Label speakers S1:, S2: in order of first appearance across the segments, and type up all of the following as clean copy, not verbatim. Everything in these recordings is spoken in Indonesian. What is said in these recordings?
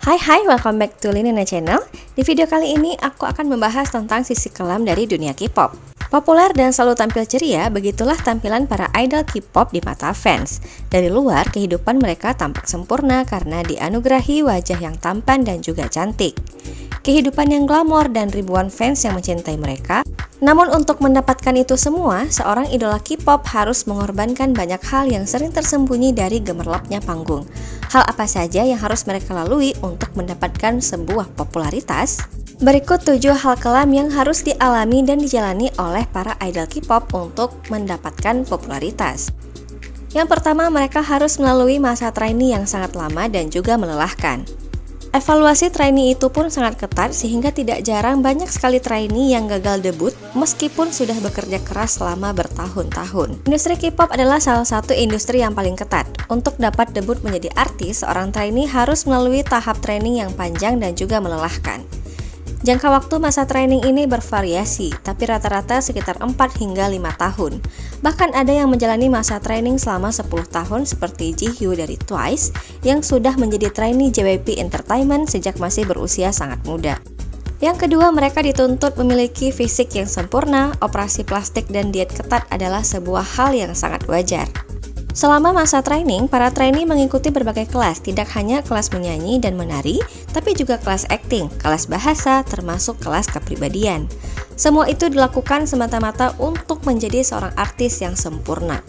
S1: Hai, welcome back to Linena Channel. Di video kali ini aku akan membahas tentang sisi kelam dari dunia K-pop. Populer dan selalu tampil ceria, begitulah tampilan para idol K-pop di mata fans. Dari luar, kehidupan mereka tampak sempurna karena dianugerahi wajah yang tampan dan juga cantik. Kehidupan yang glamor dan ribuan fans yang mencintai mereka. Namun untuk mendapatkan itu semua, seorang idola K-pop harus mengorbankan banyak hal yang sering tersembunyi dari gemerlapnya panggung. Hal apa saja yang harus mereka lalui untuk mendapatkan sebuah popularitas? Berikut 7 hal kelam yang harus dialami dan dijalani oleh para idol K-pop untuk mendapatkan popularitas. Yang pertama, mereka harus melalui masa trainee yang sangat lama dan juga melelahkan. Evaluasi trainee itu pun sangat ketat sehingga tidak jarang banyak sekali trainee yang gagal debut meskipun sudah bekerja keras selama bertahun-tahun. Industri K-pop adalah salah satu industri yang paling ketat. Untuk dapat debut menjadi artis, seorang trainee harus melalui tahap training yang panjang dan juga melelahkan. Jangka waktu masa training ini bervariasi, tapi rata-rata sekitar 4 hingga 5 tahun. Bahkan ada yang menjalani masa training selama 10 tahun seperti Jihyo dari Twice yang sudah menjadi trainee JYP Entertainment sejak masih berusia sangat muda. Yang kedua, mereka dituntut memiliki fisik yang sempurna. Operasi plastik dan diet ketat adalah sebuah hal yang sangat wajar. Selama masa training, para trainee mengikuti berbagai kelas, tidak hanya kelas menyanyi dan menari, tapi juga kelas acting, kelas bahasa, termasuk kelas kepribadian. Semua itu dilakukan semata-mata untuk menjadi seorang artis yang sempurna.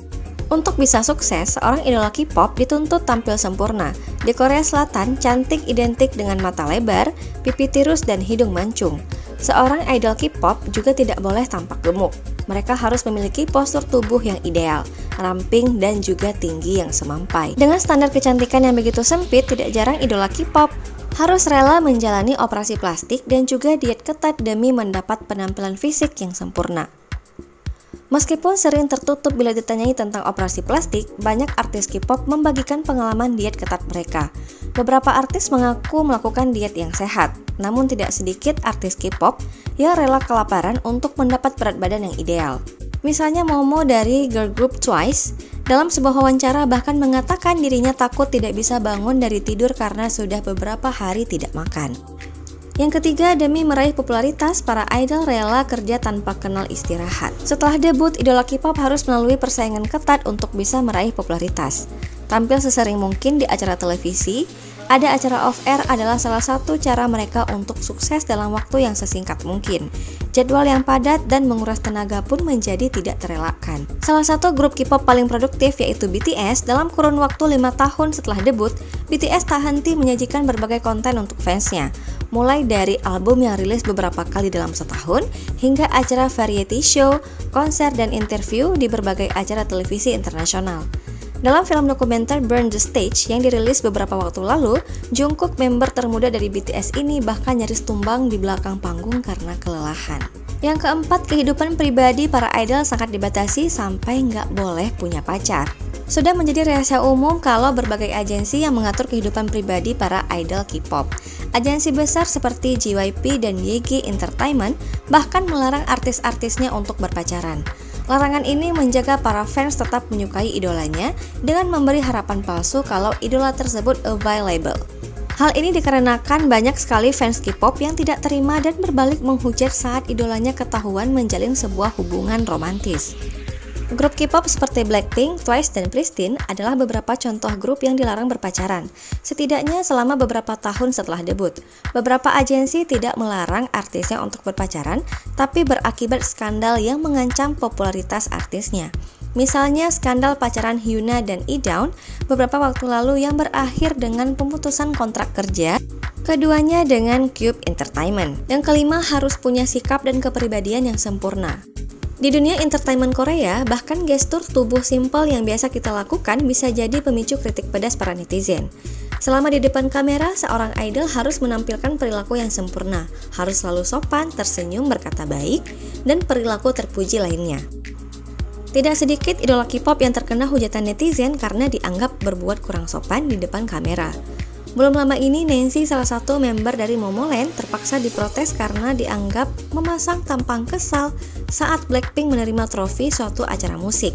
S1: Untuk bisa sukses, seorang idola K-pop dituntut tampil sempurna. Di Korea Selatan, cantik identik dengan mata lebar, pipi tirus, dan hidung mancung. Seorang idol K-pop juga tidak boleh tampak gemuk. Mereka harus memiliki postur tubuh yang ideal, ramping, dan juga tinggi yang semampai. Dengan standar kecantikan yang begitu sempit, tidak jarang idola K-pop harus rela menjalani operasi plastik dan juga diet ketat demi mendapat penampilan fisik yang sempurna. Meskipun sering tertutup bila ditanyai tentang operasi plastik, banyak artis K-pop membagikan pengalaman diet ketat mereka. Beberapa artis mengaku melakukan diet yang sehat, namun tidak sedikit artis K-pop yang rela kelaparan untuk mendapat berat badan yang ideal. Misalnya Momo dari girl group Twice, dalam sebuah wawancara bahkan mengatakan dirinya takut tidak bisa bangun dari tidur karena sudah beberapa hari tidak makan. Yang ketiga, demi meraih popularitas, para idol rela kerja tanpa kenal istirahat. Setelah debut, idola K-pop harus melalui persaingan ketat untuk bisa meraih popularitas. Tampil sesering mungkin di acara televisi, ada acara off-air adalah salah satu cara mereka untuk sukses dalam waktu yang sesingkat mungkin. Jadwal yang padat dan menguras tenaga pun menjadi tidak terelakkan. Salah satu grup K-pop paling produktif yaitu BTS, dalam kurun waktu 5 tahun setelah debut, BTS tak henti menyajikan berbagai konten untuk fansnya. Mulai dari album yang rilis beberapa kali dalam setahun, hingga acara variety show, konser, dan interview di berbagai acara televisi internasional. Dalam film dokumenter Burn the Stage yang dirilis beberapa waktu lalu, Jungkook, member termuda dari BTS ini, bahkan nyaris tumbang di belakang panggung karena kelelahan. Yang keempat, kehidupan pribadi para idol sangat dibatasi sampai nggak boleh punya pacar. Sudah menjadi rahasia umum kalau berbagai agensi yang mengatur kehidupan pribadi para idol K-pop. Agensi besar seperti JYP dan YG Entertainment bahkan melarang artis-artisnya untuk berpacaran. Larangan ini menjaga para fans tetap menyukai idolanya dengan memberi harapan palsu kalau idola tersebut available. Hal ini dikarenakan banyak sekali fans K-pop yang tidak terima dan berbalik menghujat saat idolanya ketahuan menjalin sebuah hubungan romantis. Grup K-pop seperti Blackpink, Twice, dan Pristin adalah beberapa contoh grup yang dilarang berpacaran, setidaknya selama beberapa tahun setelah debut. Beberapa agensi tidak melarang artisnya untuk berpacaran, tapi berakibat skandal yang mengancam popularitas artisnya. Misalnya skandal pacaran Hyuna dan Idawn beberapa waktu lalu yang berakhir dengan pemutusan kontrak kerja keduanya dengan Cube Entertainment. Yang kelima, harus punya sikap dan kepribadian yang sempurna. Di dunia entertainment Korea, bahkan gestur tubuh simpel yang biasa kita lakukan bisa jadi pemicu kritik pedas para netizen. Selama di depan kamera, seorang idol harus menampilkan perilaku yang sempurna, harus selalu sopan, tersenyum, berkata baik, dan perilaku terpuji lainnya. Tidak sedikit idola K-pop yang terkena hujatan netizen karena dianggap berbuat kurang sopan di depan kamera. Belum lama ini, Nancy, salah satu member dari Momoland, terpaksa diprotes karena dianggap memasang tampang kesal saat Blackpink menerima trofi suatu acara musik.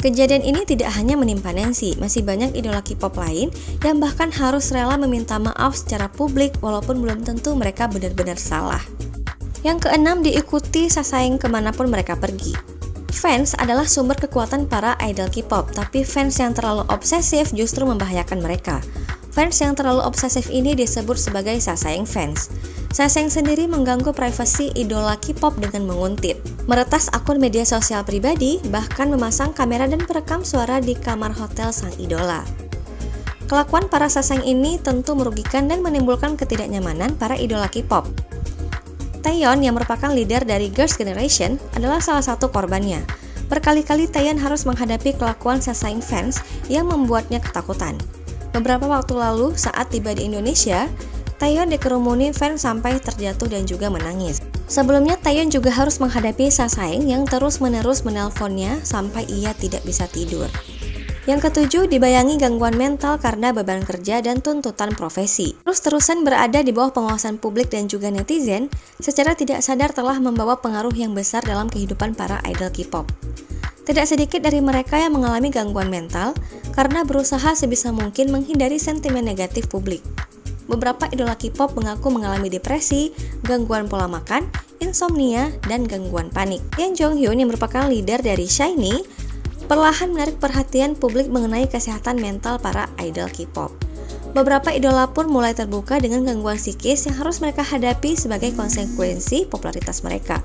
S1: Kejadian ini tidak hanya menimpa Nancy, masih banyak idola K-pop lain yang bahkan harus rela meminta maaf secara publik walaupun belum tentu mereka benar-benar salah. Yang keenam, diikuti sasaeng kemanapun mereka pergi. Fans adalah sumber kekuatan para idol K-pop, tapi fans yang terlalu obsesif justru membahayakan mereka. Fans yang terlalu obsesif ini disebut sebagai sasaeng fans. Sasaeng sendiri mengganggu privasi idola K-pop dengan menguntit, meretas akun media sosial pribadi, bahkan memasang kamera dan perekam suara di kamar hotel sang idola. Kelakuan para sasaeng ini tentu merugikan dan menimbulkan ketidaknyamanan para idola K-pop. Taeyeon yang merupakan leader dari Girls' Generation adalah salah satu korbannya. Berkali-kali Taeyeon harus menghadapi kelakuan sasaeng fans yang membuatnya ketakutan. Beberapa waktu lalu saat tiba di Indonesia, Taeyeon dikerumuni fans sampai terjatuh dan juga menangis. Sebelumnya Taeyeon juga harus menghadapi sasaeng yang terus-menerus menelponnya sampai ia tidak bisa tidur. Yang ketujuh, dibayangi gangguan mental karena beban kerja dan tuntutan profesi. Terus-terusan berada di bawah pengawasan publik dan juga netizen, secara tidak sadar telah membawa pengaruh yang besar dalam kehidupan para idol K-pop. Tidak sedikit dari mereka yang mengalami gangguan mental karena berusaha sebisa mungkin menghindari sentimen negatif publik. Beberapa idola K-pop mengaku mengalami depresi, gangguan pola makan, insomnia, dan gangguan panik. Yang Jonghyun yang merupakan leader dari SHINee perlahan menarik perhatian publik mengenai kesehatan mental para idol K-pop. Beberapa idola pun mulai terbuka dengan gangguan psikis yang harus mereka hadapi sebagai konsekuensi popularitas mereka.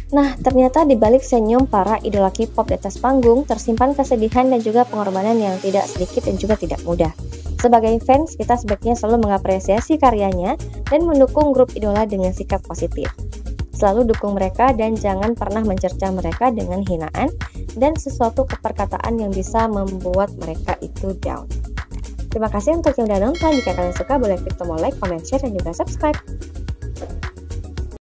S1: Nah, ternyata di balik senyum para idola K-pop di atas panggung tersimpan kesedihan dan juga pengorbanan yang tidak sedikit dan juga tidak mudah. Sebagai fans, kita sebaiknya selalu mengapresiasi karyanya dan mendukung grup idola dengan sikap positif. Selalu dukung mereka dan jangan pernah mencerca mereka dengan hinaan dan sesuatu perkataan yang bisa membuat mereka itu down. Terima kasih untuk yang udah nonton. Jika kalian suka, boleh klik tombol like, comment, share, dan juga subscribe.